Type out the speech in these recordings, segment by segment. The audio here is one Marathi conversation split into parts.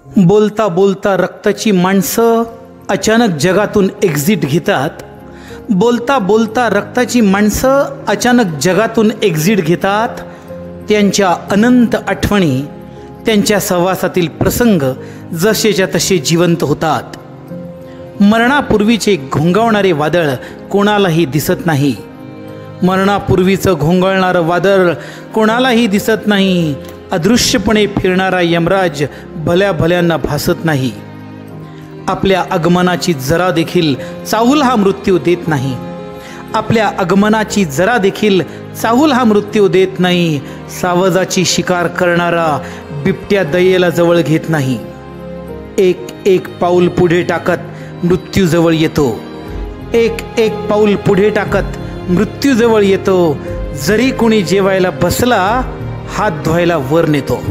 बोलता बोलता रक्ताची माणसं अचानक जगातून एक्झिट घेतात. बोलता बोलता रक्ताची माणसं अचानक जगातून एक्झिट घेतात. त्यांच्या अनंत आठवणी, त्यांच्या सहवासातील प्रसंग जसेच्या तसे जिवंत होतात. मरणापूर्वीचे घोंगावणारे वादळ कोणालाही दिसत नाही. मरणापूर्वीचं घोंगाळणारं वादळ कोणालाही दिसत नाही. अदृश्यपणे फिरणारा यमराज भल्या भल्यांना भासत नाही. आपल्या आगमनाची जरा देखील चाहूल हा मृत्यू देत नाही. आपल्या आगमनाची जरा देखील चाहूल हा मृत्यू देत नाही. सावजाची शिकार करणारा बिबट्या दयेला जवळ घेत नाही. एक एक पाऊल पुढे टाकत मृत्यू जवळ येतो. एक एक पाऊल पुढे टाकत मृत्यू जवळ येतो. जरी कोणी जेवायला बसला, हात धुवायला वर नेतो.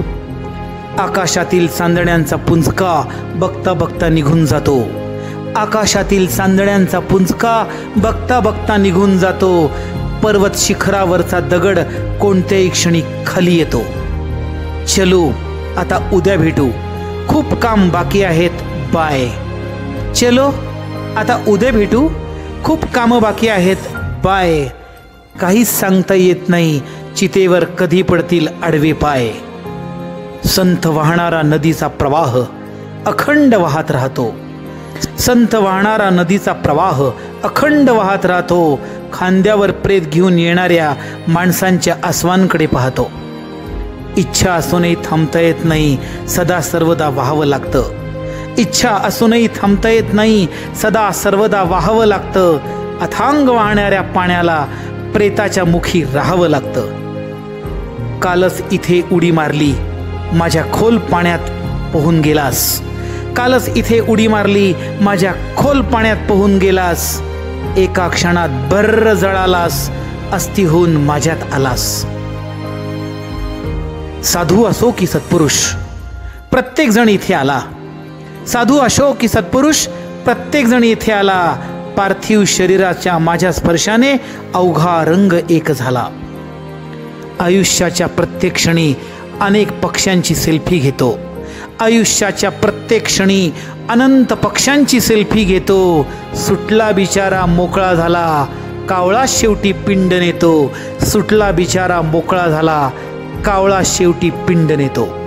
आकाशातील चांदण्यांचा पुंजका बघता बघता निघून जातो. आकाशातील चांदण्यांचा पुंजका बघता बघता निघून जातो. पर्वत शिखरावरचा दगड कोणत्याही क्षणी खाली येतो. चलो आता उद्या भेटू, खूप काम बाकी आहेत, बाय. चलो आता उद्या भेटू, खूप कामं बाकी आहेत, बाय. काहीच सांगता येत नाही चितेवर कधी पडतील आडवे पाय. संथ वाहणारा नदीचा प्रवाह अखंड वाहत राहतो. संथ वाहणारा नदीचा प्रवाह अखंड वाहत राहतो. खांद्यावर प्रेत घेऊन येणाऱ्या माणसांच्या आसवांकडे पाहतो. इच्छा असूनही थांबता येत नाही, सदा सर्वदा वाहावं लागतं. इच्छा असूनही थांबता येत नाही, सदा सर्वदा वाहावं लागतं. अथांग वाहणाऱ्या पाण्याला प्रेताच्या मुखी राहावं लागतं. कालच इथे उडी मारली, माझ्या खोल पाण्यात पोहून गेलास. कालच इथे उडी मारली, माझ्या खोल पाण्यात पोहून गेलास. एका क्षणात बर्र जळालास, अस्थि होऊन माझ्यात आलास. साधू असो की सत्पुरुष, प्रत्येक जण इथे आला. साधू असो की सत्पुरुष, प्रत्येक जण इथे आला. पार्थिव शरीराच्या माझ्या स्पर्शाने अवघा रंग एक झाला. आयुष्याच्या प्रत्येक क्षणी अनेक पक्ष्यांची सेल्फी घेतो. आयुष्याच्या प्रत्येक क्षणी अनंत पक्ष्यांची सेल्फी घेतो. सुटला बिचारा मोकळा झाला, कावळा शेवटी पिंड नेतो. सुटला बिचारा मोकळा झाला, कावळा शेवटी पिंड नेतो.